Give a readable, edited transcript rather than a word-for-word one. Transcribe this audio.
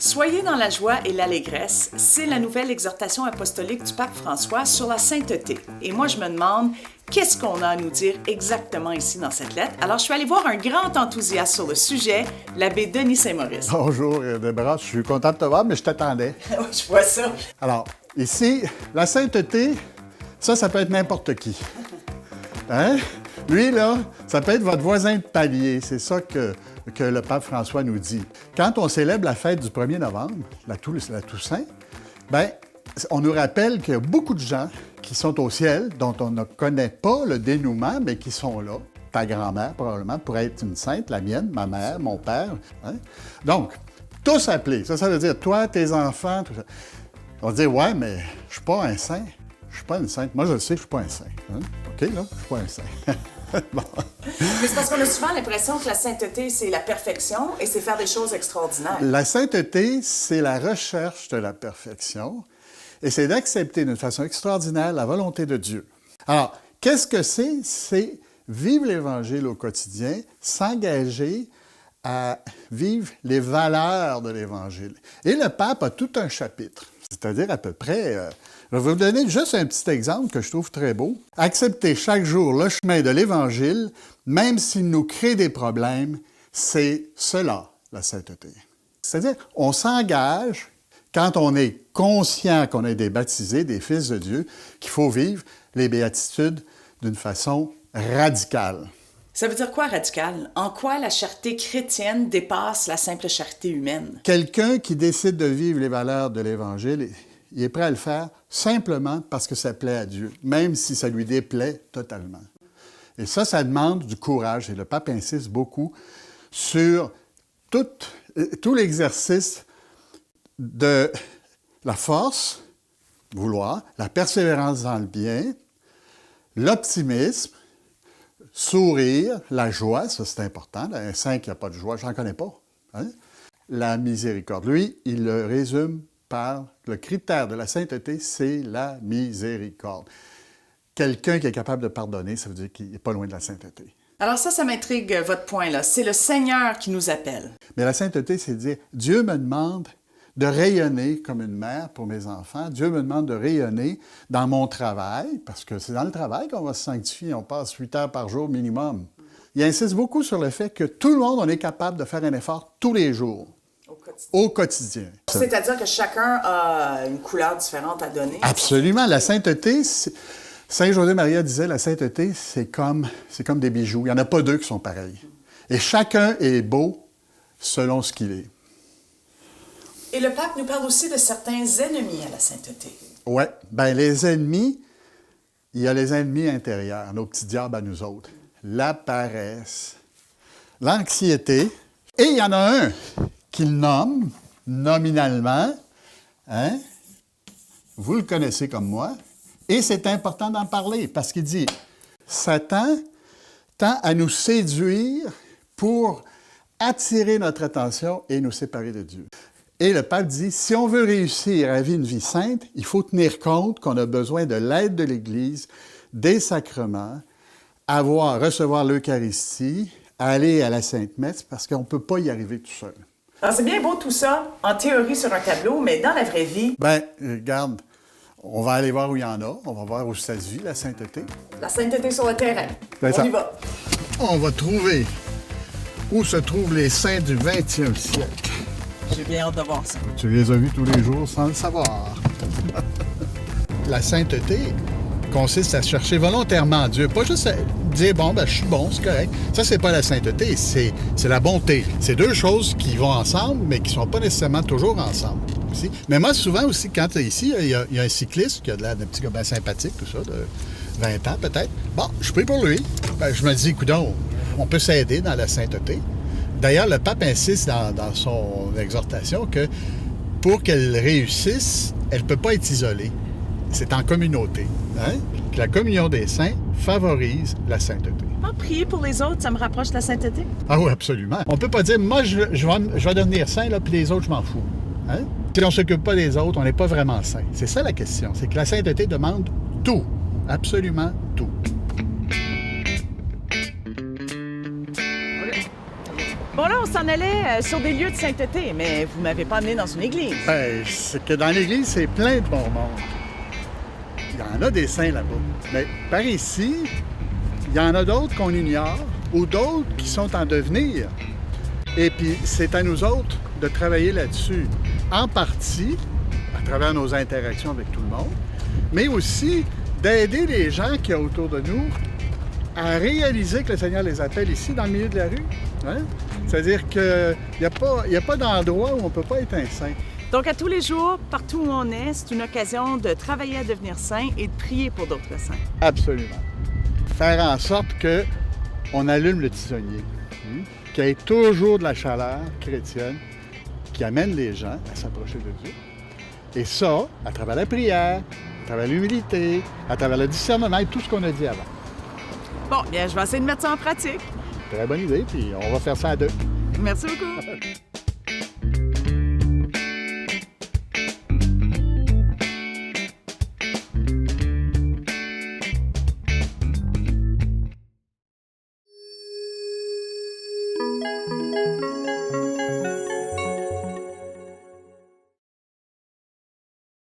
Soyez dans la joie et l'allégresse, c'est la nouvelle exhortation apostolique du pape François sur la sainteté. Et moi, je me demande, qu'est-ce qu'on a à nous dire exactement ici dans cette lettre? Alors, je suis allée voir un grand enthousiaste sur le sujet, l'abbé Denis Saint-Maurice. Bonjour, Débora, je suis content de te voir, mais je t'attendais. Je vois ça. Alors, ici, la sainteté, ça peut être n'importe qui. Hein? Lui, là, ça peut être votre voisin de palier. C'est ça que le pape François nous dit. Quand on célèbre la fête du 1er novembre, la Toussaint, bien, on nous rappelle qu'il y a beaucoup de gens qui sont au ciel, dont on ne connaît pas le dénouement, mais qui sont là. Ta grand-mère, probablement, pourrait être une sainte, la mienne, ma mère, mon père. Hein? Donc, tous appelés. Ça veut dire toi, tes enfants, tout ça. On va dire, ouais, mais je suis pas un saint. Je suis pas une sainte. Moi, je le sais, je suis pas un saint. Hein? OK, là, je suis pas un saint. Bon. Mais c'est parce qu'on a souvent l'impression que la sainteté, c'est la perfection et c'est faire des choses extraordinaires. La sainteté, c'est la recherche de la perfection et c'est d'accepter d'une façon extraordinaire la volonté de Dieu. Alors, qu'est-ce que c'est? C'est vivre l'Évangile au quotidien, s'engager à vivre les valeurs de l'Évangile. Et le pape a tout un chapitre, c'est-à-dire à peu près... je vais vous donner juste un petit exemple que je trouve très beau. Accepter chaque jour le chemin de l'Évangile, même s'il nous crée des problèmes, c'est cela, la sainteté. C'est-à-dire, on s'engage, quand on est conscient qu'on est des baptisés, des fils de Dieu, qu'il faut vivre les béatitudes d'une façon radicale. Ça veut dire quoi, radical? En quoi la charité chrétienne dépasse la simple charité humaine? Quelqu'un qui décide de vivre les valeurs de l'Évangile, il est prêt à le faire simplement parce que ça plaît à Dieu, même si ça lui déplaît totalement. Et ça demande du courage. Et le pape insiste beaucoup sur tout l'exercice de la force, vouloir, la persévérance dans le bien, l'optimisme, sourire, la joie, ça c'est important. Un saint qui n'a pas de joie, j'en connais pas. Hein? La miséricorde. Lui, il le résume par le critère de la sainteté, c'est la miséricorde. Quelqu'un qui est capable de pardonner, ça veut dire qu'il n'est pas loin de la sainteté. Alors ça m'intrigue, votre point là. C'est le Seigneur qui nous appelle. Mais la sainteté, c'est de dire, Dieu me demande de rayonner comme une mère pour mes enfants. Dieu me demande de rayonner dans mon travail, parce que c'est dans le travail qu'on va se sanctifier. On passe 8 heures par jour minimum. Il insiste beaucoup sur le fait que tout le monde, on est capable de faire un effort tous les jours. Au quotidien. C'est-à-dire que chacun a une couleur différente à donner. Absolument. La sainteté, Saint José-Maria disait, la sainteté, c'est comme des bijoux. Il n'y en a pas deux qui sont pareils. Et chacun est beau selon ce qu'il est. Et le pape nous parle aussi de certains ennemis à la sainteté. Oui. Bien, les ennemis, il y a les ennemis intérieurs, nos petits diables à nous autres. La paresse, l'anxiété, et il y en a un qu'il nomme nominalement, hein? Vous le connaissez comme moi, et c'est important d'en parler, parce qu'il dit, Satan tend à nous séduire pour attirer notre attention et nous séparer de Dieu. Et le pape dit, si on veut réussir à vivre une vie sainte, il faut tenir compte qu'on a besoin de l'aide de l'Église, des sacrements, recevoir l'Eucharistie, aller à la Sainte Messe, parce qu'on ne peut pas y arriver tout seul. Alors, c'est bien beau tout ça, en théorie sur un tableau, mais dans la vraie vie... Bien, regarde, on va aller voir où il y en a. On va voir où ça se vit, la sainteté. La sainteté sur le terrain. Ben, on y va. On va trouver où se trouvent les saints du 20e siècle. J'ai bien hâte de voir ça. Tu les as vus tous les jours sans le savoir. La sainteté consiste à chercher volontairement Dieu, pas juste à dire, bon, ben, je suis bon, c'est correct. Ça, c'est pas la sainteté, c'est la bonté. C'est deux choses qui vont ensemble, mais qui sont pas nécessairement toujours ensemble. Ici. Mais moi, souvent aussi, quand tu es ici, il y a un cycliste qui a de l'air d'un petit gars bien sympathique, tout ça, de 20 ans peut-être. Bon, je prie pour lui. Ben, je me dis, coudonc, on peut s'aider dans la sainteté. D'ailleurs, le pape insiste dans son exhortation que pour qu'elle réussisse, elle ne peut pas être isolée. C'est en communauté. Hein? Que la communion des saints favorise la sainteté. Prier pour les autres, ça me rapproche de la sainteté? Ah oui, absolument. On ne peut pas dire, moi, je vais devenir saint, là, puis les autres, je m'en fous. Hein? Si on ne s'occupe pas des autres, on n'est pas vraiment saint. C'est ça la question. C'est que la sainteté demande tout. Absolument tout. Bon, là, on s'en allait sur des lieux de sainteté, mais vous m'avez pas amené dans une église. Ben, c'est que dans l'Église, c'est plein de bon monde. Il y en a des saints là-bas. Mais par ici, il y en a d'autres qu'on ignore ou d'autres qui sont en devenir. Et puis, c'est à nous autres de travailler là-dessus. En partie, à travers nos interactions avec tout le monde, mais aussi d'aider les gens qui sont autour de nous à réaliser que le Seigneur les appelle ici, dans le milieu de la rue. Hein? C'est-à-dire qu'il n'y a pas d'endroit où on ne peut pas être un saint. Donc, à tous les jours, partout où on est, c'est une occasion de travailler à devenir saint et de prier pour d'autres saints. Absolument. Faire en sorte qu'on allume le tisonnier, qu'il y ait toujours de la chaleur chrétienne qui amène les gens à s'approcher de Dieu. Et ça, à travers la prière, à travers l'humilité, à travers le discernement et tout ce qu'on a dit avant. Bon, bien, je vais essayer de mettre ça en pratique. Très bonne idée, puis on va faire ça à deux. Merci beaucoup.